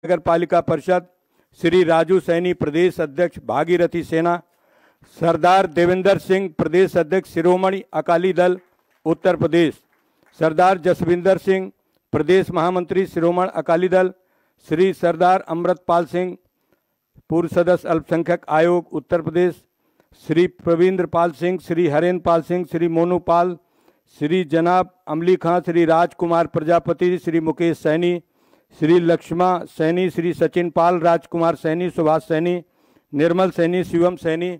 नगर पालिका परिषद श्री राजू सैनी प्रदेश अध्यक्ष भागीरथी सेना, सरदार देवेंद्र सिंह प्रदेश अध्यक्ष शिरोमणि अकाली दल उत्तर प्रदेश, सरदार जसविंदर सिंह प्रदेश महामंत्री शिरोमणि अकाली दल, श्री सरदार अमृतपाल सिंह पूर्व सदस्य अल्पसंख्यक आयोग उत्तर प्रदेश, श्री प्रवींद्र पाल सिंह, श्री हरेंद्र पाल सिंह, श्री मोनू पाल, श्री जनाब अमली खां, श्री राजकुमार प्रजापति, श्री मुकेश सैनी, श्री लक्ष्मा सैनी, श्री सचिन पाल, राजकुमार सैनी, सुभाष सैनी, निर्मल सैनी, शिवम सैनी,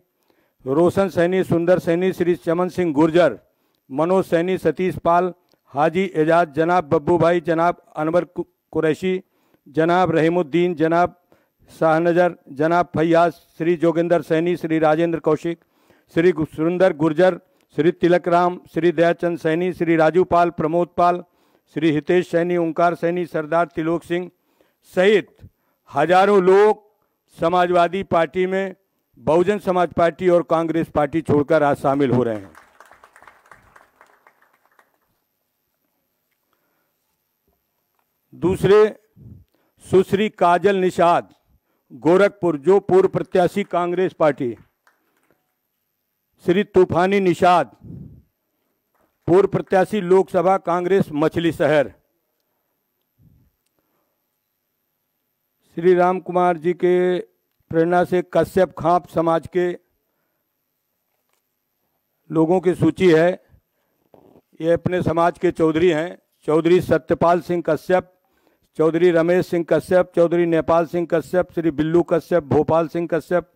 रोशन सैनी, सुंदर सैनी, श्री चमन सिंह गुर्जर, मनोज सैनी, सतीश पाल, हाजी एजाज, जनाब बब्बू भाई, जनाब अनवर कुरैशी, जनाब रहीमुद्दीन, जनाब शाहनजर, जनाब फैयाज, श्री जोगिंदर सैनी, श्री राजेंद्र कौशिक, श्री सुरेंद्र गुर्जर, श्री तिलक राम, श्री दयाचंद सैनी, श्री राजू पाल, प्रमोद पाल, श्री हितेश सैनी, ओंकार सैनी, सरदार तिलोक सिंह सहित हजारों लोग समाजवादी पार्टी में बहुजन समाज पार्टी और कांग्रेस पार्टी छोड़कर आज शामिल हो रहे हैं। दूसरे सुश्री काजल निषाद गोरखपुर, जो पूर्व प्रत्याशी कांग्रेस पार्टी, श्री तूफानी निषाद पूर्व प्रत्याशी लोकसभा कांग्रेस मछली शहर, श्री राम कुमार जी के प्रेरणा से कश्यप खाप समाज के लोगों की सूची है। ये अपने समाज के चौधरी हैं, चौधरी सत्यपाल सिंह कश्यप, चौधरी रमेश सिंह कश्यप, चौधरी नेपाल सिंह कश्यप, श्री बिल्लू कश्यप, भोपाल सिंह कश्यप,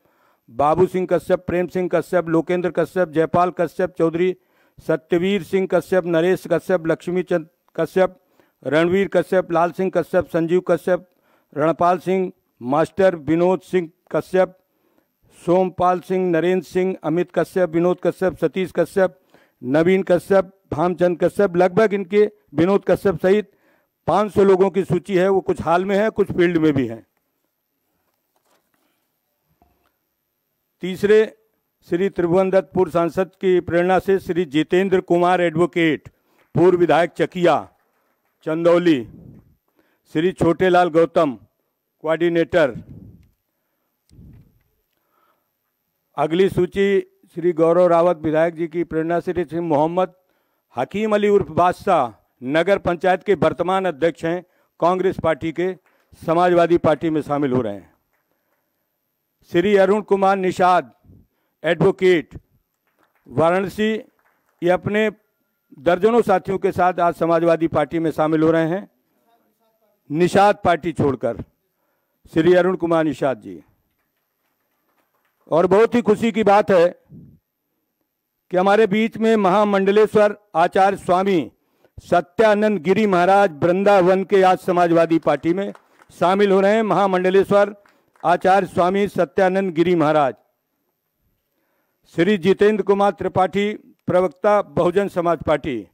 बाबू सिंह कश्यप, प्रेम सिंह कश्यप, लोकेंद्र कश्यप, जयपाल कश्यप, चौधरी सत्यवीर सिंह कश्यप, नरेश कश्यप, लक्ष्मी चंद कश्यप, रणवीर कश्यप, लाल सिंह कश्यप, संजीव कश्यप, रणपाल सिंह, मास्टर विनोद सिंह कश्यप, सोमपाल सिंह, नरेंद्र सिंह, अमित कश्यप, विनोद कश्यप, सतीश कश्यप, नवीन कश्यप, भामचंद कश्यप, लगभग इनके विनोद कश्यप सहित 500 लोगों की सूची है। वो कुछ हाल में है, कुछ फील्ड में भी हैं। तीसरे श्री त्रिभुवन दत्त पूर्व सांसद की प्रेरणा से श्री जितेंद्र कुमार एडवोकेट पूर्व विधायक चकिया चंदौली, श्री छोटेलाल गौतम कोऑर्डिनेटर। अगली सूची श्री गौरव रावत विधायक जी की प्रेरणा से श्री मोहम्मद हकीम अली उर्फ बादशाह नगर पंचायत के वर्तमान अध्यक्ष हैं, कांग्रेस पार्टी के समाजवादी पार्टी में शामिल हो रहे हैं। श्री अरुण कुमार निषाद एडवोकेट वाराणसी, ये अपने दर्जनों साथियों के साथ आज समाजवादी पार्टी में शामिल हो रहे हैं, निषाद पार्टी छोड़कर, श्री अरुण कुमार निषाद जी। और बहुत ही खुशी की बात है कि हमारे बीच में महामंडलेश्वर आचार्य स्वामी सत्यानंद गिरी महाराज वृंदावन के आज समाजवादी पार्टी में शामिल हो रहे हैं। महामंडलेश्वर आचार्य स्वामी सत्यानंद गिरी महाराज। श्री जितेंद्र कुमार त्रिपाठी प्रवक्ता बहुजन समाज पार्टी।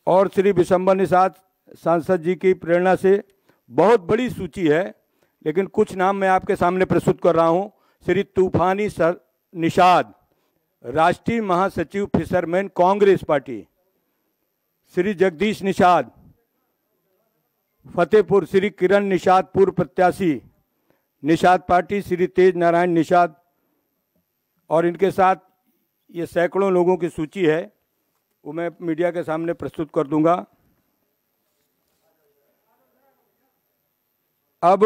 और श्री विशंबर निषाद सांसद जी की प्रेरणा से बहुत बड़ी सूची है, लेकिन कुछ नाम मैं आपके सामने प्रस्तुत कर रहा हूं। श्री तूफानी निषाद राष्ट्रीय महासचिव फिशरमैन कांग्रेस पार्टी, श्री जगदीश निषाद फतेहपुर, श्री किरण निषाद पूर्व प्रत्याशी निषाद पार्टी, श्री तेज नारायण निषाद। और इनके साथ ये सैकड़ों लोगों की सूची है, वो मैं मीडिया के सामने प्रस्तुत कर दूंगा। अब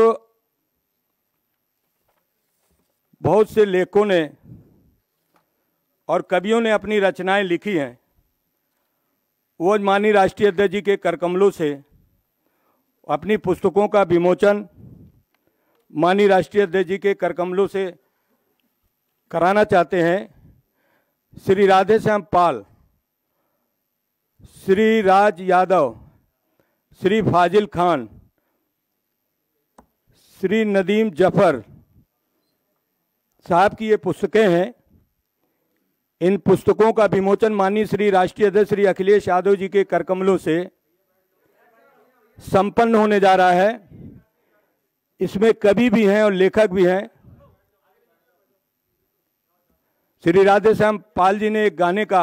बहुत से लेखकों ने और कवियों ने अपनी रचनाएं लिखी हैं। वो माननीय राष्ट्रीय अध्यक्ष जी के करकमलों से अपनी पुस्तकों का विमोचन माननीय राष्ट्रीय अध्यक्ष जी के करकमलों से कराना चाहते हैं। श्री राधेश्याम पाल, श्री राज यादव, श्री फाजिल खान, श्री नदीम जफर साहब की ये पुस्तकें हैं। इन पुस्तकों का विमोचन माननीय श्री राष्ट्रीय अध्यक्ष श्री अखिलेश यादव जी के करकमलों से संपन्न होने जा रहा है। इसमें कवि भी हैं और लेखक भी हैं। श्री राधेश्याम पाल जी ने एक गाने का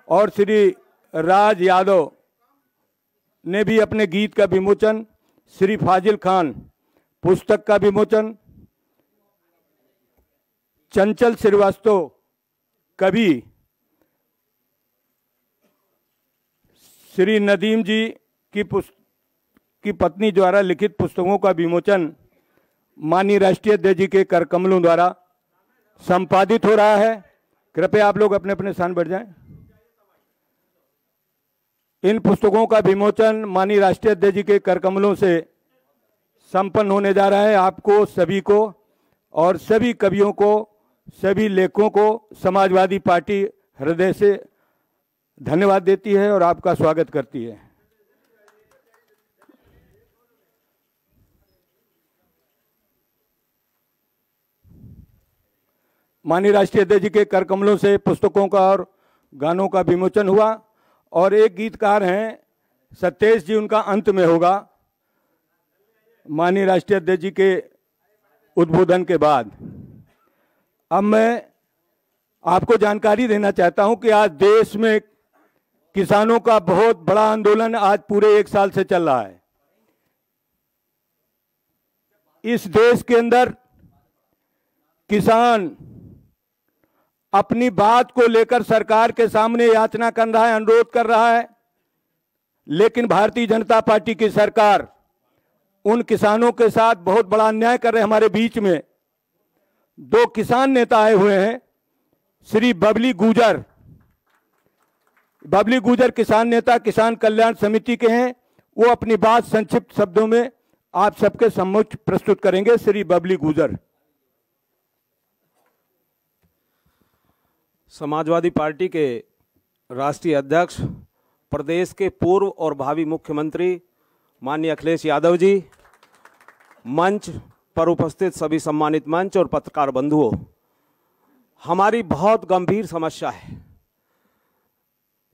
और श्री राज यादव ने भी अपने गीत का विमोचन, श्री फाजिल खान पुस्तक का विमोचन, चंचल श्रीवास्तव कवि, श्री नदीम जी की पत्नी द्वारा लिखित पुस्तकों का विमोचन माननीय राष्ट्रीय अध्यक्ष जी के कर कमलों द्वारा संपादित हो रहा है। कृपया आप लोग अपने अपने स्थान बैठ जाएं। इन पुस्तकों का विमोचन माननीय राष्ट्रीय अध्यक्ष जी के कर कमलों से संपन्न होने जा रहा है। आपको सभी को और सभी कवियों को, सभी लेखकों को समाजवादी पार्टी हृदय से धन्यवाद देती है और आपका स्वागत करती है। माननीय राष्ट्रीय अध्यक्ष जी के कर कमलों से पुस्तकों का और गानों का विमोचन हुआ और एक गीतकार हैं सत्येश जी, उनका अंत में होगा माननीय राष्ट्रीय अध्यक्ष जी के उद्बोधन के बाद। अब मैं आपको जानकारी देना चाहता हूं कि आज देश में किसानों का बहुत बड़ा आंदोलन आज पूरे 1 साल से चल रहा है। इस देश के अंदर किसान अपनी बात को लेकर सरकार के सामने याचना कर रहा है, अनुरोध कर रहा है, लेकिन भारतीय जनता पार्टी की सरकार उन किसानों के साथ बहुत बड़ा अन्याय कर रहे हैं। हमारे बीच में 2 किसान नेता आए हुए हैं, श्री बबली गुजर किसान नेता किसान कल्याण समिति के हैं। वो अपनी बात संक्षिप्त शब्दों में आप सबके सम्मुख प्रस्तुत करेंगे। श्री बबली गुजर। समाजवादी पार्टी के राष्ट्रीय अध्यक्ष, प्रदेश के पूर्व और भावी मुख्यमंत्री माननीय अखिलेश यादव जी, मंच पर उपस्थित सभी सम्मानित मंच और पत्रकार बंधुओं, हमारी बहुत गंभीर समस्या है।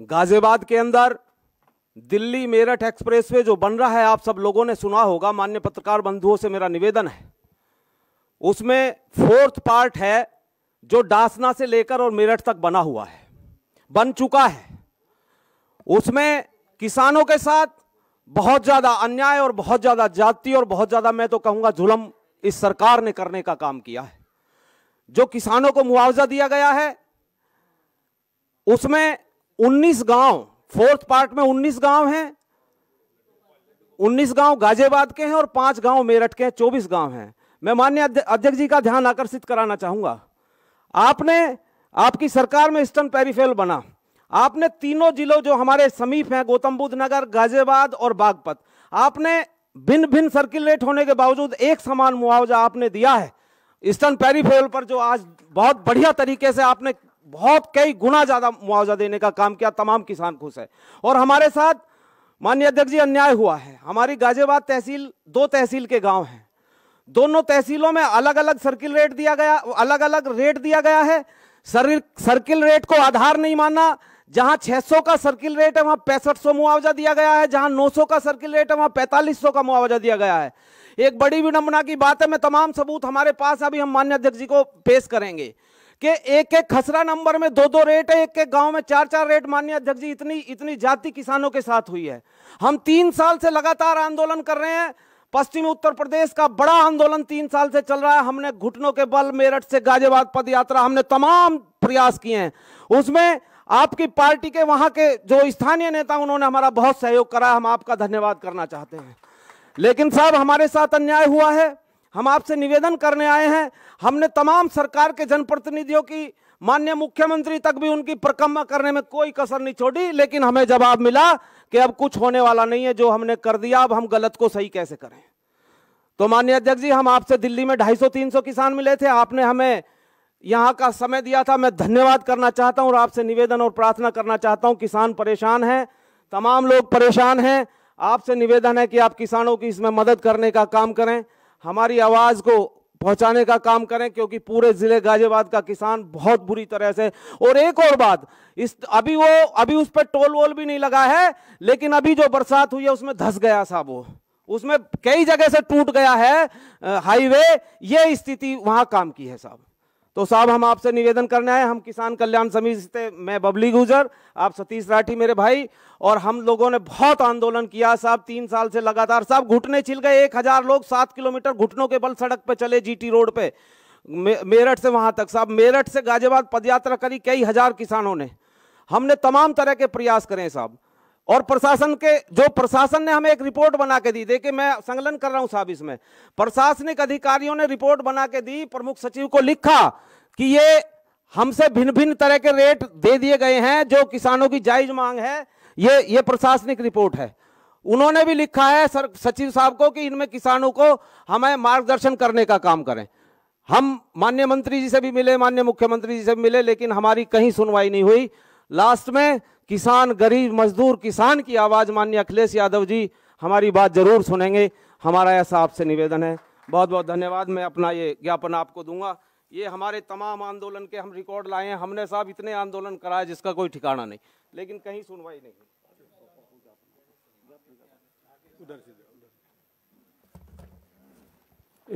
गाजियाबाद के अंदर दिल्ली मेरठ एक्सप्रेसवे जो बन रहा है, आप सब लोगों ने सुना होगा। माननीय पत्रकार बंधुओं से मेरा निवेदन है, उसमें 4th पार्ट है जो डासना से लेकर और मेरठ तक बना हुआ है, बन चुका है। उसमें किसानों के साथ बहुत ज्यादा अन्याय और बहुत ज्यादा जाति और बहुत ज्यादा, मैं तो कहूंगा, जुल्म इस सरकार ने करने का काम किया है। जो किसानों को मुआवजा दिया गया है उसमें 19 गांव, 4th पार्ट में 19 गांव हैं, 19 गांव गाजियाबाद के हैं और 5 गांव मेरठ के हैं, 24 गांव हैं। मैं माननीय अध्यक्ष जी का ध्यान आकर्षित कराना चाहूंगा, आपकी सरकार में ईस्टर्न पेरिफेरल बना, आपने तीनों जिलों जो हमारे समीप हैं, गौतम बुद्ध नगर, गाजियाबाद और बागपत, आपने भिन्न भिन्न सर्किल रेट होने के बावजूद एक समान मुआवजा आपने दिया है। ईस्टर्न पेरिफेरल पर जो आज बहुत बढ़िया तरीके से आपने बहुत कई गुना ज्यादा मुआवजा देने का काम किया, तमाम किसान खुश है। और हमारे साथ माननीय अध्यक्ष जी अन्याय हुआ है। हमारी गाजियाबाद तहसील 2 तहसील के गांव हैं, दोनों तहसीलों में अलग अलग सर्किल रेट दिया गया, अलग अलग रेट दिया गया है। सर्किल रेट को आधार नहीं माना, जहां 600 का सर्किल रेट है वहां 6500 मुआवजा दिया गया है, जहां 900 का सर्किल रेट है वहां 4500 का मुआवजा दिया गया है। एक बड़ी विडंबना की बात है, मैं तमाम सबूत हमारे पास अभी हम माननीय अध्यक्ष जी को पेश करेंगे कि एक एक खसरा नंबर में 2-2 रेट है, एक एक गांव में 4-4 रेट। माननीय अध्यक्ष जी, इतनी जाति किसानों के साथ हुई है। हम 3 साल से लगातार आंदोलन कर रहे हैं। पश्चिमी उत्तर प्रदेश का बड़ा आंदोलन 3 साल से चल रहा है। हमने घुटनों के बल मेरठ से गाजियाबाद पद यात्रा, हमने तमाम प्रयास किए हैं। उसमें आपकी पार्टी के वहां के जो स्थानीय नेता, उन्होंने हमारा बहुत सहयोग करा, हम आपका धन्यवाद करना चाहते हैं। लेकिन साहब, हमारे साथ अन्याय हुआ है। हम आपसे निवेदन करने आए हैं। हमने तमाम सरकार के जनप्रतिनिधियों की, माननीय मुख्यमंत्री तक भी उनकी परिक्रमा करने में कोई कसर नहीं छोड़ी, लेकिन हमें जवाब मिला कि अब कुछ होने वाला नहीं है, जो हमने कर दिया अब हम गलत को सही कैसे करें। तो माननीय अध्यक्ष जी, हम आपसे दिल्ली में 250-300 किसान मिले थे, आपने हमें यहाँ का समय दिया था। मैं धन्यवाद करना चाहता हूँ और आपसे निवेदन और प्रार्थना करना चाहता हूँ। किसान परेशान हैं, तमाम लोग परेशान हैं। आपसे निवेदन है कि आप किसानों की इसमें मदद करने का काम करें, हमारी आवाज को पहुंचाने का काम करें, क्योंकि पूरे जिले गाजियाबाद का किसान बहुत बुरी तरह से। और एक और बात, अभी उस पर टोल वोल भी नहीं लगा है, लेकिन अभी जो बरसात हुई है उसमें धंस गया साहब, वो उसमें कई जगह से टूट गया है हाईवे, ये स्थिति वहां काम की है साहब। तो साहब हम आपसे निवेदन करने आए, हम किसान कल्याण समिति से, मैं बबली गुजर, आप सतीश राठी मेरे भाई, और हम लोगों ने बहुत आंदोलन किया साहब 3 साल से लगातार। साहब घुटने छिल गए, 1000 लोग 7 किलोमीटर घुटनों के बल सड़क पे चले, जीटी रोड पे, मेरठ से वहां तक। साहब मेरठ से गाजियाबाद पदयात्रा करी कई हजार किसानों ने। हमने तमाम तरह के प्रयास करे साहब, और प्रशासन ने हमें एक रिपोर्ट बना के दी। देखिए मैं संकलन कर रहा हूं साहब, इसमें प्रशासनिक अधिकारियों ने रिपोर्ट बना के दी, प्रमुख सचिव को लिखा कि ये हमसे भिन्न भिन्न तरह के रेट दे दिए गए हैं जो किसानों की जायज मांग है। ये प्रशासनिक रिपोर्ट है। उन्होंने भी लिखा है सचिव साहब को कि इनमें किसानों को हमें मार्गदर्शन करने का काम करें। हम माननीय मंत्री जी से भी मिले, माननीय मुख्यमंत्री जी से भी मिले, लेकिन हमारी कहीं सुनवाई नहीं हुई। लास्ट में किसान, गरीब मजदूर किसान की आवाज माननीय अखिलेश यादव जी हमारी बात जरूर सुनेंगे। हमारा ऐसा आपसे निवेदन है। बहुत बहुत धन्यवाद। मैं अपना ये ज्ञापन आपको दूंगा। ये हमारे तमाम आंदोलन के हम रिकॉर्ड लाए हैं। हमने साहब इतने आंदोलन कराए जिसका कोई ठिकाना नहीं, लेकिन कहीं सुनवाई नहीं।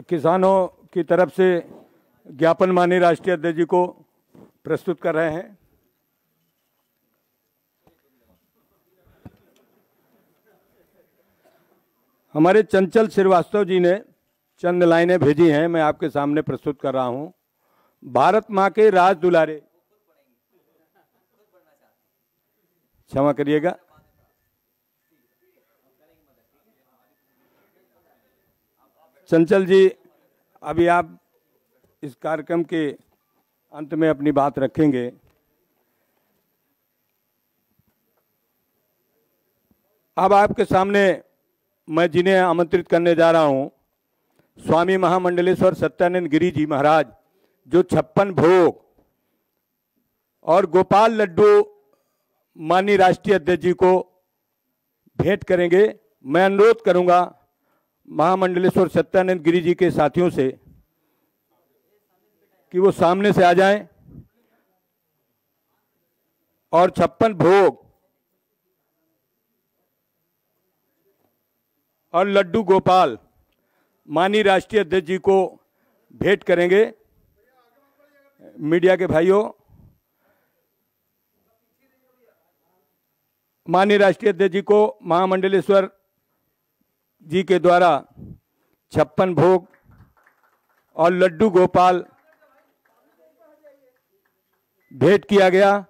किसानों की तरफ से ज्ञापन माननीय राष्ट्रीय अध्यक्ष जी को प्रस्तुत कर रहे हैं। हमारे चंचल श्रीवास्तव जी ने चंद लाइनें भेजी हैं, मैं आपके सामने प्रस्तुत कर रहा हूं। भारत मां के राज दुलारे, क्षमा करिएगा, चंचल जी अभी आप इस कार्यक्रम के अंत में अपनी बात रखेंगे। अब आपके सामने मैं जिन्हें आमंत्रित करने जा रहा हूं, स्वामी महामंडलेश्वर सत्यानंद गिरी जी महाराज, जो 56 भोग और गोपाल लड्डू माननीय राष्ट्रीय अध्यक्ष जी को भेंट करेंगे। मैं अनुरोध करूंगा महामंडलेश्वर सत्यानंद गिरी जी के साथियों से कि वो सामने से आ जाएं और 56 भोग और लड्डू गोपाल माननीय राष्ट्रीय अध्यक्ष जी को भेंट करेंगे। मीडिया के भाइयों, माननीय राष्ट्रीय अध्यक्ष जी को महामंडलेश्वर जी के द्वारा 56 भोग और लड्डू गोपाल भेंट किया गया।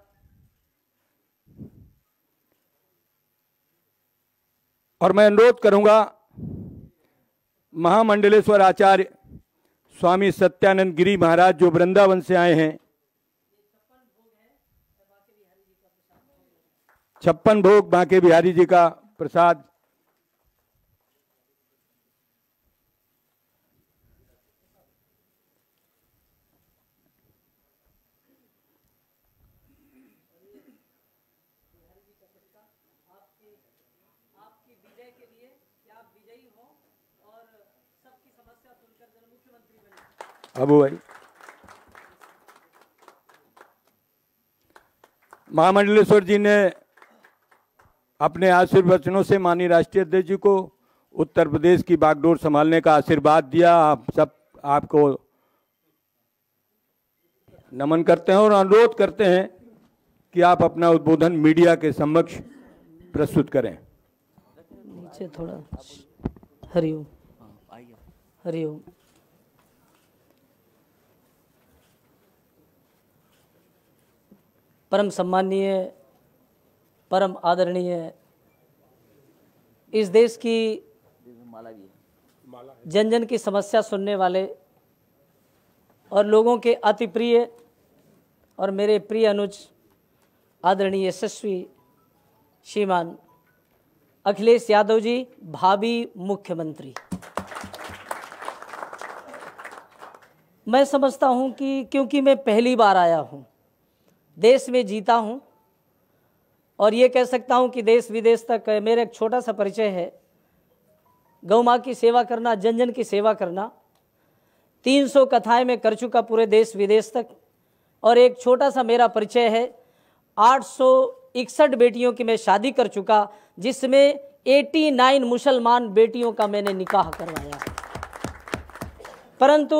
और मैं अनुरोध करूंगा महामंडलेश्वर आचार्य स्वामी सत्यानंद गिरी महाराज, जो वृंदावन से आए हैं, 56 भोग बांके बिहारी जी का प्रसाद अबू भाई। महामंडलेश्वर जी ने अपने आशीर्वचनों से माननीय राष्ट्रीय अध्यक्ष जी को उत्तर प्रदेश की बागडोर संभालने का आशीर्वाद दिया। आप सब आपको नमन करते हैं और अनुरोध करते हैं कि आप अपना उद्बोधन मीडिया के समक्ष प्रस्तुत करें। नीचे थोड़ा। हरिओम। हरिओम। परम सम्मानीय, परम आदरणीय, इस देश की जन जन की समस्या सुनने वाले और लोगों के अति प्रिय और मेरे प्रिय अनुज आदरणीय यशस्वी श्रीमान अखिलेश यादव जी, भावी मुख्यमंत्री, मैं समझता हूं कि क्योंकि मैं पहली बार आया हूं, देश में जीता हूं और ये कह सकता हूं कि देश विदेश तक मेरा एक छोटा सा परिचय है। गौ माँ की सेवा करना, जन जन की सेवा करना, 300 कथाएं मैं कर चुका पूरे देश विदेश तक। और एक छोटा सा मेरा परिचय है, 861 बेटियों की मैं शादी कर चुका, जिसमें 89 मुसलमान बेटियों का मैंने निकाह करवाया। परंतु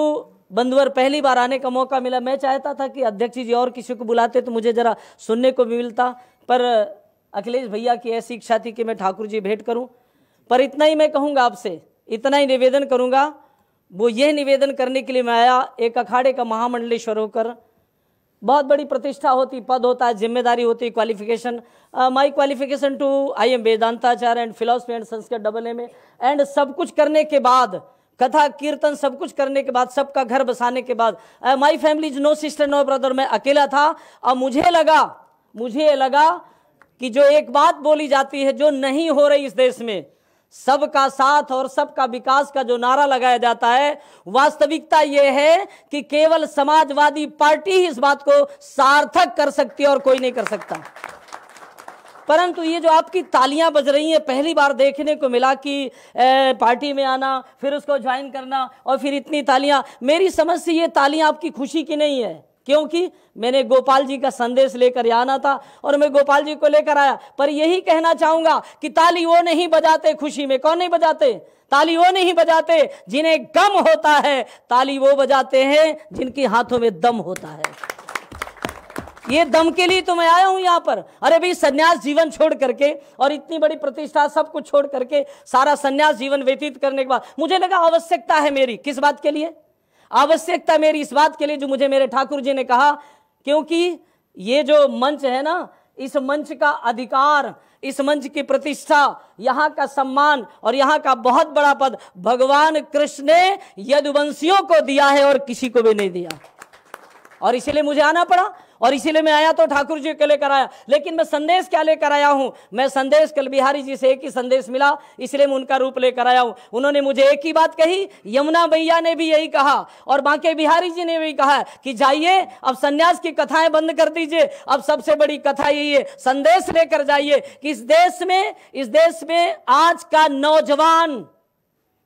बंधुवर पहली बार आने का मौका मिला। मैं चाहता था कि अध्यक्ष जी और किसी को बुलाते तो मुझे जरा सुनने को भी मिलता, पर अखिलेश भैया की ऐसी इच्छा थी कि मैं ठाकुर जी भेंट करूं। पर इतना ही मैं कहूंगा आपसे, इतना ही निवेदन करूंगा, वो यह निवेदन करने के लिए मैं आया, एक अखाड़े का महामंडलेश्वर होकर, बहुत बड़ी प्रतिष्ठा होती, पद होता है, जिम्मेदारी होती, qualification, my qualification too I am Vedantacharya and philosophy and Sanskrit AA and सब कुछ करने के बाद, कथा कीर्तन सब कुछ करने के बाद, सबका घर बसाने के बाद, my family is no sister no brother, मैं अकेला था। अब मुझे लगा कि जो एक बात बोली जाती है जो नहीं हो रही इस देश में, सबका साथ और सबका विकास का जो नारा लगाया जाता है, वास्तविकता यह है कि केवल समाजवादी पार्टी ही इस बात को सार्थक कर सकती है और कोई नहीं कर सकता। परंतु ये जो आपकी तालियां बज रही हैं, पहली बार देखने को मिला कि पार्टी में आना, फिर उसको ज्वाइन करना और फिर इतनी तालियां। मेरी समझ से ये तालियां आपकी खुशी की नहीं है, क्योंकि मैंने गोपाल जी का संदेश लेकर आना था और मैं गोपाल जी को लेकर आया। पर यही कहना चाहूंगा कि ताली वो नहीं बजाते खुशी में। कौन नहीं बजाते? ताली वो नहीं बजाते जिन्हें गम होता है, ताली वो बजाते हैं जिनके हाथों में दम होता है। ये दम के लिए तो मैं आया हूं यहां पर। अरे भाई, सन्यास जीवन छोड़ करके और इतनी बड़ी प्रतिष्ठा सब कुछ छोड़ करके सारा सन्यास जीवन व्यतीत करने के बाद मुझे लगा आवश्यकता है मेरी, किस बात के लिए? आवश्यकता मेरी इस बात के लिए जो मुझे मेरे ठाकुर जी ने कहा, क्योंकि ये जो मंच है ना, इस मंच का अधिकार, इस मंच की प्रतिष्ठा, यहाँ का सम्मान और यहाँ का बहुत बड़ा पद भगवान कृष्ण ने यदुवंशियों को दिया है और किसी को भी नहीं दिया। और इसीलिए मुझे आना पड़ा और इसीलिए मैं आया तो ठाकुर जी को लेकर आया। लेकिन मैं संदेश क्या लेकर आया हूं? मैं संदेश कल बिहारी जी से एक ही संदेश मिला, इसलिए मैं उनका रूप लेकर आया हूं। उन्होंने मुझे एक ही बात कही, यमुना मैया ने भी यही कहा और बांके बिहारी जी ने भी कहा कि जाइए अब सन्यास की कथाएं बंद कर दीजिए, अब सबसे बड़ी कथा यही है, संदेश लेकर जाइए कि इस देश में आज का नौजवान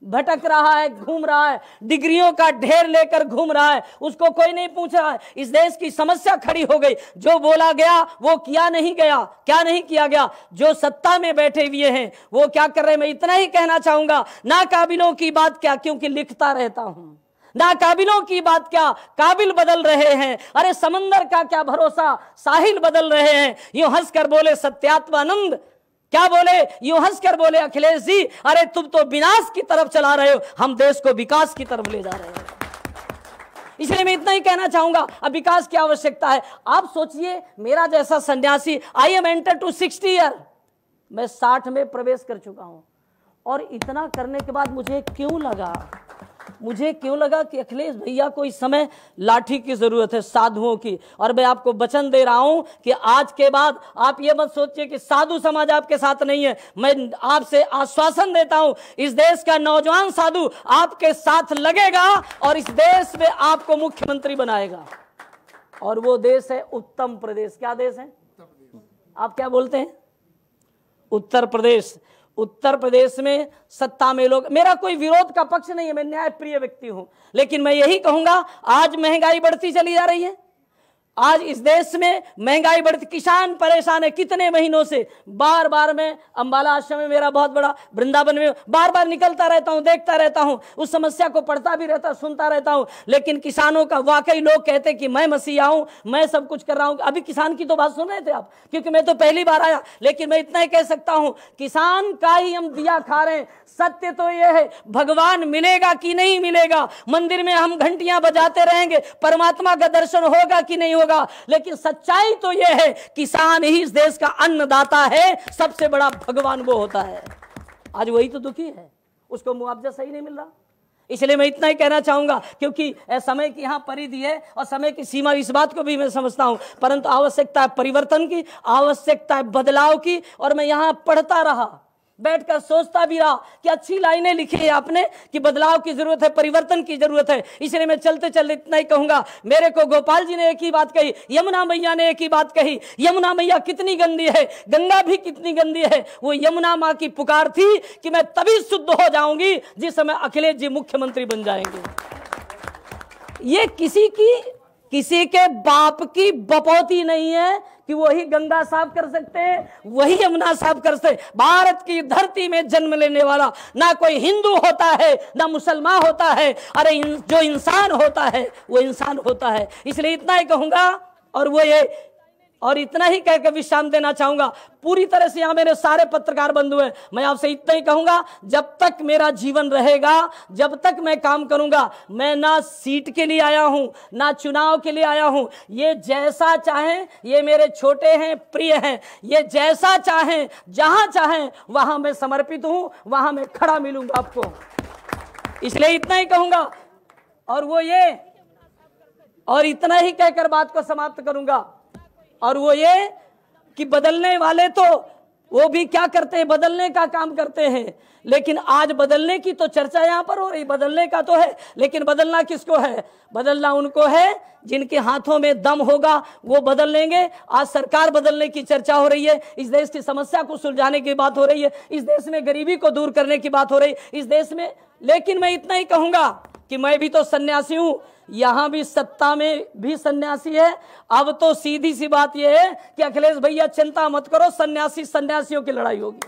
भटक रहा है, घूम रहा है, डिग्रियों का ढेर लेकर घूम रहा है, उसको कोई नहीं पूछ रहा है। इस देश की समस्या खड़ी हो गई, जो बोला गया वो किया नहीं गया। क्या नहीं किया गया? जो सत्ता में बैठे हुए हैं वो क्या कर रहे हैं? मैं इतना ही कहना चाहूंगा, ना काबिलों की बात क्या, क्योंकि लिखता रहता हूं, ना काबिलों की बात क्या, काबिल बदल रहे हैं। अरे समंदर का क्या भरोसा, साहिल बदल रहे हैं। यूं हंसकर बोले सत्यात्मानंद, क्या बोले? यूं हंसकर बोले अखिलेश जी, अरे तुम तो विनाश की तरफ चला रहे हो, हम देश को विकास की तरफ ले जा रहे हैं। इसलिए मैं इतना ही कहना चाहूंगा, अब विकास की आवश्यकता है। आप सोचिए, मेरा जैसा सन्यासी, I am enter to 60 year, मैं 60 में प्रवेश कर चुका हूं और इतना करने के बाद मुझे क्यों लगा कि अखिलेश भैया को इस समय लाठी की जरूरत है, साधुओं की। और मैं आपको वचन दे रहा हूं कि आज के बाद आप ये मत सोचिए कि साधु समाज आपके साथ नहीं है। मैं आपसे आश्वासन देता हूं, इस देश का नौजवान साधु आपके साथ लगेगा और इस देश में आपको मुख्यमंत्री बनाएगा। और वो देश है उत्तम प्रदेश। क्या देश है? आप क्या बोलते हैं? उत्तर प्रदेश। उत्तर प्रदेश में सत्ता में लोग, मेरा कोई विरोध का पक्ष नहीं है, मैं न्यायप्रिय व्यक्ति हूं, लेकिन मैं यही कहूंगा, आज महंगाई बढ़ती चली जा रही है। आज इस देश में महंगाई बढ़ती, किसान परेशान है कितने महीनों से। बार बार मैं अंबाला आश्रम में, मेरा बहुत बड़ा वृंदावन में बार बार निकलता रहता हूं, देखता रहता हूं, उस समस्या को पढ़ता भी रहता, सुनता रहता हूं। लेकिन किसानों का, वाकई लोग कहते कि मैं मसीहा हूं, मैं सब कुछ कर रहा हूं। अभी किसान की तो बात सुन रहे थे आप, क्योंकि मैं तो पहली बार आया। लेकिन मैं इतना ही कह सकता हूं, किसान का ही हम दिया खा रहे हैं। सत्य तो यह है, भगवान मिलेगा कि नहीं मिलेगा, मंदिर में हम घंटियां बजाते रहेंगे, परमात्मा का दर्शन होगा कि नहीं होगा, लेकिन सच्चाई तो यह है, किसान ही इस देश का अन्नदाता है, सबसे बड़ा भगवान वो होता है। आज वही तो दुखी है, उसको मुआवजा सही नहीं मिल रहा। इसलिए मैं इतना ही कहना चाहूंगा, क्योंकि समय की यहां परिधि है और समय की सीमा, इस बात को भी मैं समझता हूं, परंतु आवश्यकता है परिवर्तन की, आवश्यकता है बदलाव की। और मैं यहां पढ़ता रहा, बैठकर सोचता भी रहा कि अच्छी लाइनें लिखी है आपने कि बदलाव की जरूरत है, परिवर्तन की जरूरत है। इसलिए मैं चलते चलते इतना ही कहूंगा, मेरे को गोपाल जी ने एक ही बात कही, यमुना मैया ने एक ही बात कही, यमुना मैया कितनी गंदी है, गंगा भी कितनी गंदी है। वो यमुना माँ की पुकार थी कि मैं तभी शुद्ध हो जाऊंगी जिस समय अखिलेश जी मुख्यमंत्री बन जाएंगे। ये किसी की किसी के बाप की बपौती नहीं है कि वही गंगा साफ कर सकते हैं, वही यमुना साफ कर सकते। भारत की धरती में जन्म लेने वाला ना कोई हिंदू होता है ना मुसलमान होता है। अरे जो इंसान होता है वो इंसान होता है। इसलिए इतना ही कहूंगा और इतना ही कहकर विश्राम देना चाहूंगा। पूरी तरह से यहां मेरे सारे पत्रकार बंधु हैं, मैं आपसे इतना ही कहूंगा, जब तक मेरा जीवन रहेगा, जब तक मैं काम करूंगा, मैं ना सीट के लिए आया हूं ना चुनाव के लिए आया हूं। ये जैसा चाहें, ये मेरे छोटे हैं, प्रिय हैं, ये जैसा चाहें, जहां चाहें वहां मैं समर्पित हूं, वहां मैं खड़ा मिलूंगा आपको। इसलिए इतना ही कहूंगा और इतना ही कहकर बात को समाप्त करूंगा। और वो ये कि बदलने वाले तो वो भी क्या करते हैं, बदलने का काम करते हैं। लेकिन आज बदलने की तो चर्चा यहां पर हो रही, बदलने का तो है, लेकिन बदलना किसको है? बदलना उनको है जिनके हाथों में दम होगा, वो बदल लेंगे। आज सरकार बदलने की चर्चा हो रही है, इस देश की समस्या को सुलझाने की बात हो रही है, इस देश में गरीबी को दूर करने की बात हो रही है इस देश में। लेकिन मैं इतना ही कहूंगा कि मैं भी तो सन्यासी हूं, यहां भी सत्ता में भी सन्यासी है। अब तो सीधी सी बात यह है कि अखिलेश भैया चिंता मत करो, सन्यासियों की लड़ाई होगी।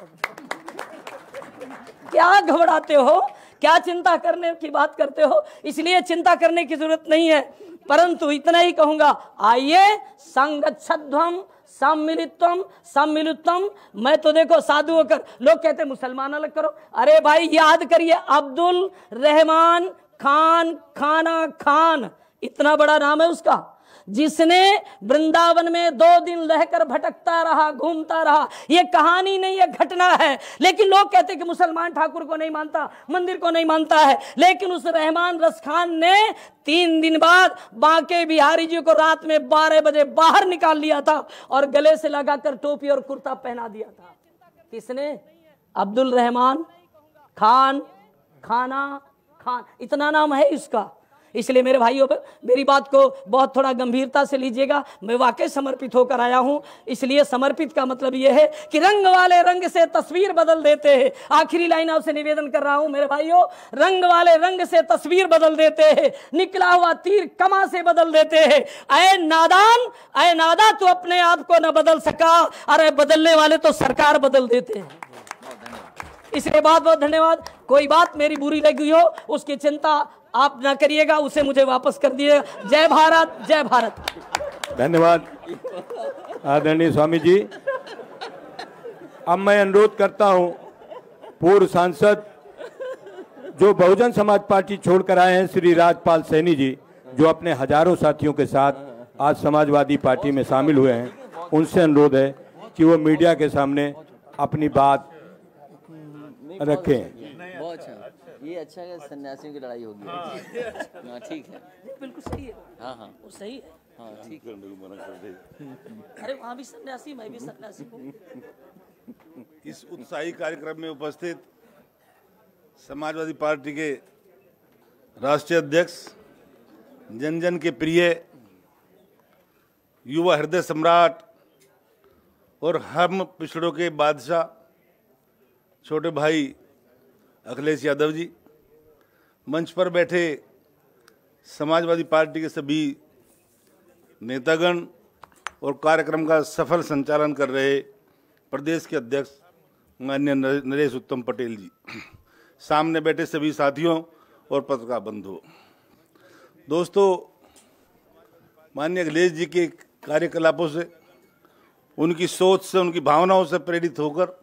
क्या घबराते हो, क्या चिंता करने की बात करते हो? इसलिए चिंता करने की जरूरत नहीं है। परंतु इतना ही कहूंगा, आइए संगच्छध्वम सम्मिलितम। मैं तो देखो साधु होकर, लोग कहते मुसलमान अलग करो, अरे भाई याद करिए अब्दुल रहमान खान, इतना बड़ा नाम है उसका, जिसने वृंदावन में 2 दिन रहकर भटकता रहा, घूमता रहा। ये कहानी नहीं है, घटना है। लेकिन लोग कहते कि मुसलमान ठाकुर को नहीं मानता, मंदिर को नहीं मानता है। लेकिन उस रहमान रस खान ने 3 दिन बाद बांके बिहारी जी को रात में 12 बजे बाहर निकाल लिया था और गले से लगाकर टोपी और कुर्ता पहना दिया था। किसने? अब्दुल रहमान खान, इतना नाम है इसका। इसलिए मेरे भाइयों, मेरी बात को बहुत थोड़ा गंभीरता से लीजिएगा। मैं वाकई समर्पित होकर आया हूं। इसलिए समर्पित का मतलब यह है कि रंग वाले रंग से तस्वीर बदल देते हैं। आखिरी लाइन आपसे निवेदन कर रहा हूं मेरे भाइयों, रंग वाले रंग से तस्वीर बदल देते हैं, निकला हुआ तीर कमा से बदल देते हैं। ऐ नादान तू अपने आप को न बदल सका, अरे बदलने वाले तो सरकार बदल देते हैं। इसलिए बहुत बहुत धन्यवाद। कोई बात मेरी बुरी लगी हो उसकी चिंता आप ना करिएगा, उसे मुझे वापस कर दीजिएगा। जय भारत, जय भारत। धन्यवाद आदरणीय स्वामी जी। अब मैं अनुरोध करता हूं पूर्व सांसद जो बहुजन समाज पार्टी छोड़कर आए हैं श्री राजपाल सैनी जी, जो अपने हजारों साथियों के साथ आज समाजवादी पार्टी में शामिल हुए हैं, उनसे अनुरोध है कि वो मीडिया के सामने अपनी बात रखें। बहुत अच्छा, ये अच्छा है, सन्यासियों की लड़ाई होगी। हाँ ठीक है, बिल्कुल सही है। हाँ वो सही है। हाँ ठीक है। अरे वहाँ भी सन्यासी, मैं भी सन्यासी हूँ। इस उत्साही कार्यक्रम में उपस्थित समाजवादी पार्टी के राष्ट्रीय अध्यक्ष, जन जन के प्रिय, युवा हृदय सम्राट और हम पिछड़ों के बादशाह छोटे भाई अखिलेश यादव जी, मंच पर बैठे समाजवादी पार्टी के सभी नेतागण और कार्यक्रम का सफल संचालन कर रहे प्रदेश के अध्यक्ष माननीय नरेश उत्तम पटेल जी, सामने बैठे सभी साथियों और पत्रकार बंधुओं, दोस्तों, माननीय अखिलेश जी के कार्यकलापों से, उनकी सोच से, उनकी भावनाओं से प्रेरित होकर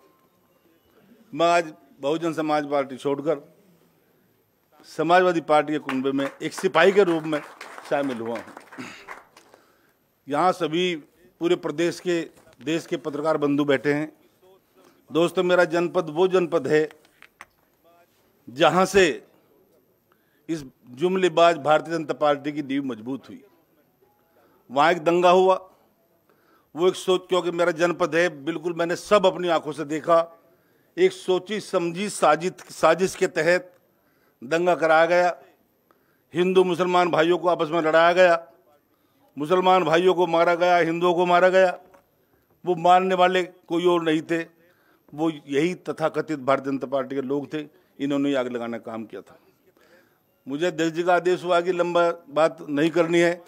मैं आज बहुजन समाज पार्टी छोड़कर समाजवादी पार्टी के कुनबे में एक सिपाही के रूप में शामिल हुआ हूँ। यहाँ सभी पूरे प्रदेश के, देश के पत्रकार बंधु बैठे हैं। दोस्तों, मेरा जनपद वो जनपद है जहाँ से इस जुमलेबाज भारतीय जनता पार्टी की नींव मजबूत हुई। वहाँ एक दंगा हुआ, वो एक सोच, क्योंकि मेरा जनपद है, बिल्कुल मैंने सब अपनी आंखों से देखा। एक सोची समझी साजिश के तहत दंगा कराया गया, हिंदू मुसलमान भाइयों को आपस में लड़ाया गया, मुसलमान भाइयों को मारा गया, हिंदुओं को मारा गया। वो मारने वाले कोई और नहीं थे, वो यही तथाकथित भारतीय जनता पार्टी के लोग थे। इन्होंने आग लगाने का काम किया था। मुझे अध्यक्ष जी का आदेश हुआ कि लंबा बात नहीं करनी है,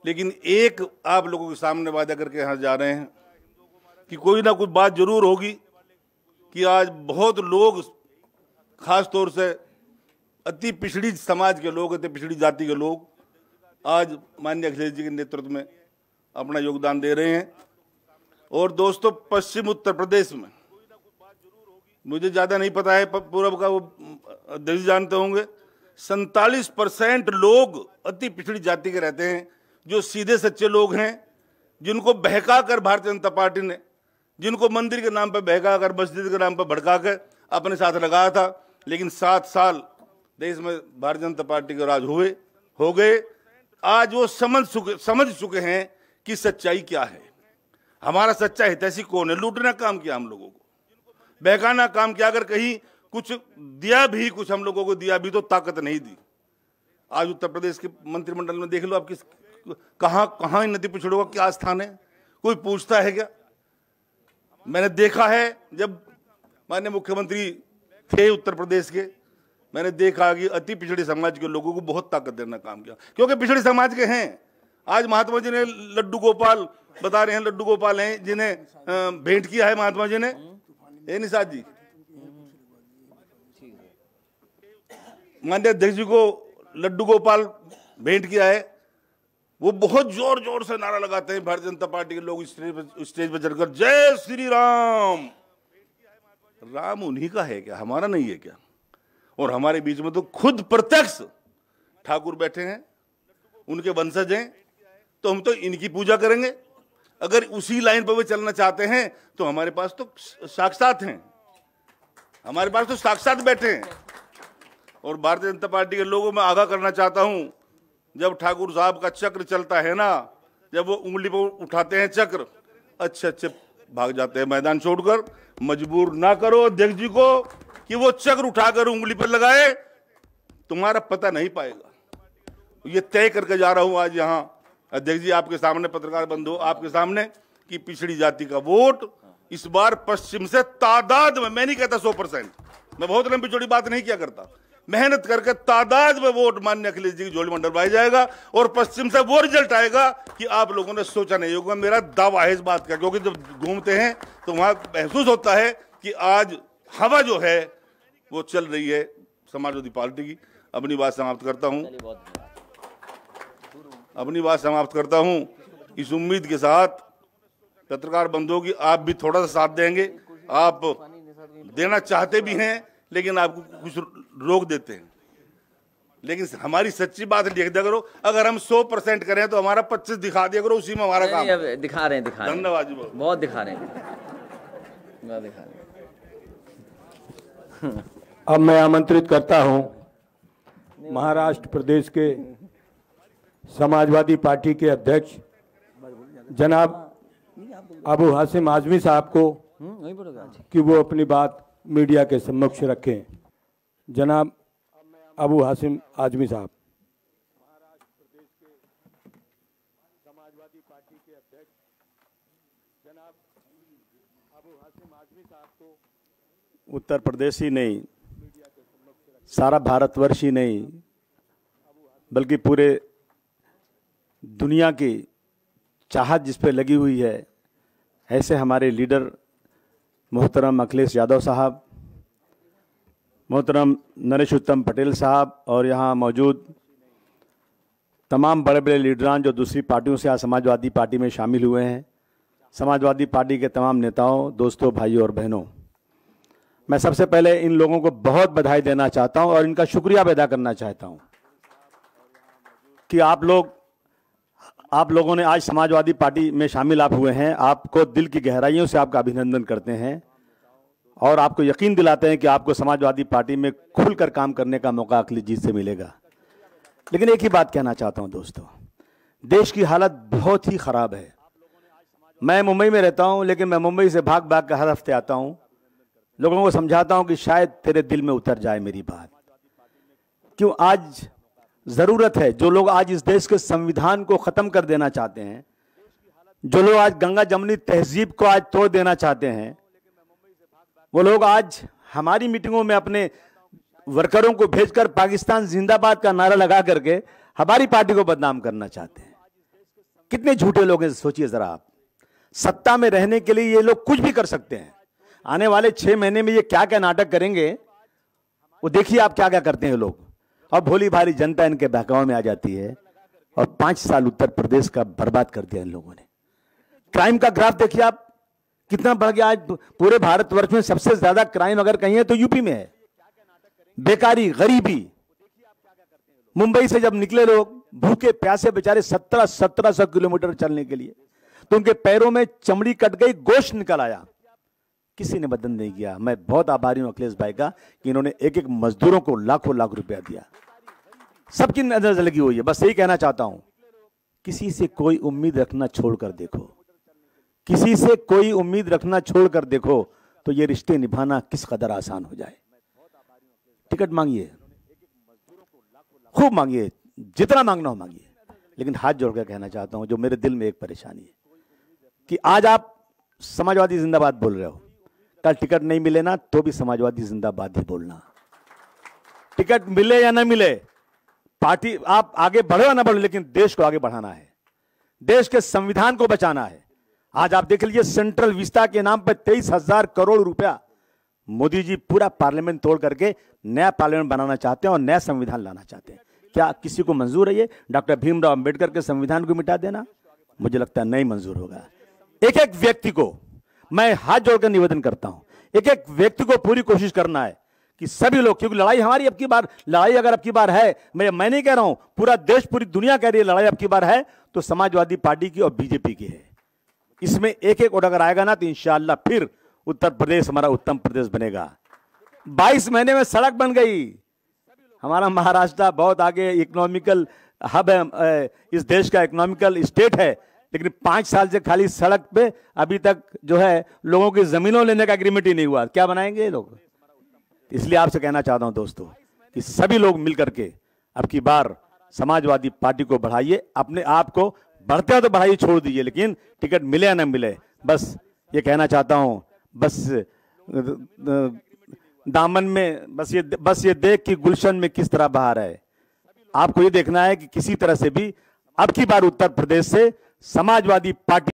लेकिन एक आप लोगों के सामने वादा करके यहाँ जा रहे हैं कि कोई ना कोई बात जरूर होगी कि आज बहुत लोग, खास तौर से अति पिछड़ी समाज के लोग, अति पिछड़ी जाति के लोग आज माननीय अखिलेश जी के नेतृत्व में अपना योगदान दे रहे हैं। और दोस्तों, पश्चिम उत्तर प्रदेश में, मुझे ज़्यादा नहीं पता है, पूर्व का वो अध्यक्ष जानते होंगे, 47% लोग अति पिछड़ी जाति के रहते हैं, जो सीधे सच्चे लोग हैं, जिनको बहका कर भारतीय जनता पार्टी ने, जिनको मंदिर के नाम पर बहका कर, मस्जिद के नाम पर भड़का कर अपने साथ लगाया था। लेकिन 7 साल देश में भारतीय जनता पार्टी के राज हो गए। आज वो समझ चुके हैं कि सच्चाई क्या है। हमारा सच्चा हितैषी कौन है? लूटना काम किया हम लोगों को, बहकाना काम किया। अगर कहीं कुछ दिया भी, कुछ हम लोगों को दिया भी, तो ताकत नहीं दी। आज उत्तर प्रदेश के मंत्रिमंडल में देख लो आप, किस कहां इन अति पिछड़ों का क्या स्थान है? कोई पूछता है क्या? मैंने देखा है, जब माननीय मुख्यमंत्री थे उत्तर प्रदेश के, मैंने देखा कि अति पिछड़े समाज के लोगों को बहुत ताकत देना काम किया, क्योंकि पिछड़े समाज के हैं। आज महात्मा जी ने लड्डू गोपाल बता रहे हैं, लड्डू गोपाल हैं जिन्हें भेंट किया है महात्मा जी ने, निषाद जी, माननीय अध्यक्ष जी को लड्डू गोपाल भेंट किया है। वो बहुत जोर जोर से नारा लगाते हैं भारतीय जनता पार्टी के लोग, स्टेज पर चढ़कर जय श्री राम। राम उन्हीं का है क्या, हमारा नहीं है क्या? और हमारे बीच में तो खुद प्रत्यक्ष ठाकुर बैठे हैं, उनके वंशज हैं, तो हम तो इनकी पूजा करेंगे। अगर उसी लाइन पर वे चलना चाहते हैं तो हमारे पास तो साक्षात हैं, हमारे पास तो साक्षात बैठे हैं। और भारतीय जनता पार्टी के लोगों में आगाह करना चाहता हूं, जब ठाकुर साहब का चक्र चलता है ना, जब वो उंगली पर उठाते हैं चक्र, अच्छे अच्छे भाग जाते हैं मैदान छोड़कर। मजबूर ना करो अध्यक्ष जी को कि वो चक्र उठाकर उंगली पर लगाए, तुम्हारा पता नहीं पाएगा। ये तय करके जा रहा हूं आज यहाँ अध्यक्ष जी आपके सामने, पत्रकार बंधु आपके सामने, कि पिछड़ी जाति का वोट इस बार पश्चिम से तादाद में, मैं नहीं कहता 100%, मैं बहुत लंबी चौड़ी बात नहीं किया करता, मेहनत करके तादाद में वोट माननीय अखिलेश जी की झोली में डलवाया जाएगा। और पश्चिम से वो रिजल्ट आएगा कि आप लोगों ने सोचा नहीं होगा। मेरा दावा है इस बात का, क्योंकि जब घूमते हैं तो वहां महसूस होता है कि आज हवा जो है वो चल रही है समाजवादी पार्टी की। अपनी बात समाप्त करता हूं इस उम्मीद के साथ, पत्रकार बंधुओं की, आप भी थोड़ा सा साथ देंगे। आप देना चाहते भी हैं, लेकिन आपको कुछ रोक देते हैं। लेकिन हमारी सच्ची बात लिख दिया करो। अगर हम 100% करें तो हमारा 25 दिखा दिया करो, उसी में हमारा काम। दिखा रहे हैं। धन्यवाद जी, बहुत दिखा रहे हैं। अब मैं आमंत्रित करता हूं महाराष्ट्र प्रदेश के समाजवादी पार्टी के अध्यक्ष जनाब अबू हाशिम आजमी साहब को कि वो अपनी बात मीडिया के समक्ष रखें। जनाब अबू हाशिम आजमी साहब। महाराष्ट्र प्रदेश के समाजवादी पार्टी के अध्यक्ष जनाब अबू हाशिम आजमी साहब को उत्तर प्रदेश ही नहीं, सारा भारतवर्ष ही नहीं, बल्कि पूरे दुनिया की चाहत जिस पे लगी हुई है, ऐसे हमारे लीडर मोहतरम अखिलेश यादव साहब, मोहतरम नरेश उत्तम पटेल साहब और यहाँ मौजूद तमाम बड़े बड़े लीडरान जो दूसरी पार्टियों से आज समाजवादी पार्टी में शामिल हुए हैं, समाजवादी पार्टी के तमाम नेताओं, दोस्तों, भाइयों और बहनों, मैं सबसे पहले इन लोगों को बहुत बधाई देना चाहता हूं और इनका शुक्रिया अदा करना चाहता हूं कि आप लोगों ने आज समाजवादी पार्टी में शामिल आप हुए हैं। आपको दिल की गहराइयों से आपका अभिनंदन करते हैं और आपको यकीन दिलाते हैं कि आपको समाजवादी पार्टी में खुलकर काम करने का मौका अखिलेश जी से मिलेगा। लेकिन एक ही बात कहना चाहता हूं दोस्तों, देश की हालत बहुत ही खराब है। मैं मुंबई में रहता हूं, लेकिन मैं मुंबई से भाग भाग कर हर हफ्ते आता हूं, लोगों को समझाता हूं कि शायद तेरे दिल में उतर जाए मेरी बात। क्यों आज जरूरत है, जो लोग आज इस देश के संविधान को खत्म कर देना चाहते हैं, जो लोग आज गंगा जमुनी तहजीब को आज तोड़ देना चाहते हैं, वो लोग आज हमारी मीटिंगों में अपने वर्करों को भेजकर पाकिस्तान जिंदाबाद का नारा लगा करके हमारी पार्टी को बदनाम करना चाहते हैं। कितने झूठे लोग हैं सोचिए जरा आप। सत्ता में रहने के लिए ये लोग कुछ भी कर सकते हैं। आने वाले 6 महीने में ये क्या क्या नाटक करेंगे वो देखिए आप क्या क्या करते हैं लोग। और भोली भाली जनता इनके बहकावे में आ जाती है और 5 साल उत्तर प्रदेश का बर्बाद कर दिया इन लोगों ने। क्राइम का ग्राफ देखिए आप कितना बढ़ गया। आज पूरे भारतवर्ष में सबसे ज्यादा क्राइम अगर कहीं है तो यूपी में है। बेकारी, गरीबी, मुंबई से जब निकले लोग भूखे प्यासे बेचारे 1700 किलोमीटर चलने के लिए, तो उनके पैरों में चमड़ी कट गई, गोश्त निकल आया, किसी ने मदद नहीं किया। मैं बहुत आभारी हूं अखिलेश भाई का कि इन्होंने एक एक मजदूरों को लाखों लाख रुपया दिया। सबकी नजर लगी हुई है। बस यही कहना चाहता हूं, किसी से कोई उम्मीद रखना छोड़कर देखो, किसी से कोई उम्मीद रखना छोड़कर देखो तो ये रिश्ते निभाना किस कदर आसान हो जाए। टिकट मांगिए, खूब मांगिए, जितना मांगना हो मांगिए, लेकिन हाथ जोड़कर कहना चाहता हूं जो मेरे दिल में एक परेशानी है कि आज आप समाजवादी जिंदाबाद बोल रहे हो, कल टिकट नहीं मिले ना तो भी समाजवादी जिंदाबाद ही बोलना। टिकट मिले या ना मिले, पार्टी आप आगे बढ़ो या ना बढ़ो, लेकिन देश को आगे बढ़ाना है, देश के संविधान को बचाना है। आज आप देख लीजिए सेंट्रल विस्ता के नाम पर 23,000 करोड़ रुपया मोदी जी पूरा पार्लियामेंट तोड़ करके नया पार्लियामेंट बनाना चाहते हैं और नया संविधान लाना चाहते हैं। क्या किसी को मंजूर है ये डॉक्टर भीमराव अंबेडकर के संविधान को मिटा देना? मुझे लगता है नहीं मंजूर होगा। एक एक व्यक्ति को मैं हाथ जोड़कर निवेदन करता हूं, एक एक व्यक्ति को पूरी कोशिश करना है कि सभी लोग, क्योंकि लड़ाई हमारी अब की बार, लड़ाई अगर अब की बार है, मैं नहीं कह रहा हूं, पूरा देश पूरी दुनिया कह रही है लड़ाई अब की बार है, तो समाजवादी पार्टी की और बीजेपी की है। इसमें एक एक वोट अगर आएगा ना तो इंशाअल्लाह फिर उत्तर प्रदेश हमारा उत्तम प्रदेश बनेगा। 22 महीने में सड़क बन गई। हमारा महाराष्ट्र बहुत आगे इकोनॉमिकल हब है, इस देश का इकोनॉमिकल स्टेट है, लेकिन 5 साल से खाली सड़क पे अभी तक जो है लोगों की जमीनों लेने का एग्रीमेंट ही नहीं हुआ। क्या बनाएंगे ये लोग? इसलिए आपसे कहना चाहता हूं दोस्तों कि सभी लोग मिलकर के अब की बार समाजवादी पार्टी को बढ़ाइए। अपने आप को बढ़ते हो तो बढ़ाइए, छोड़ दीजिए, लेकिन टिकट मिले या ना मिले, बस ये कहना चाहता हूं। बस दामन में बस ये देख कि गुलशन में किस तरह बहार है। आपको ये देखना है कि किसी तरह से भी अब की बार उत्तर प्रदेश से समाजवादी पार्टी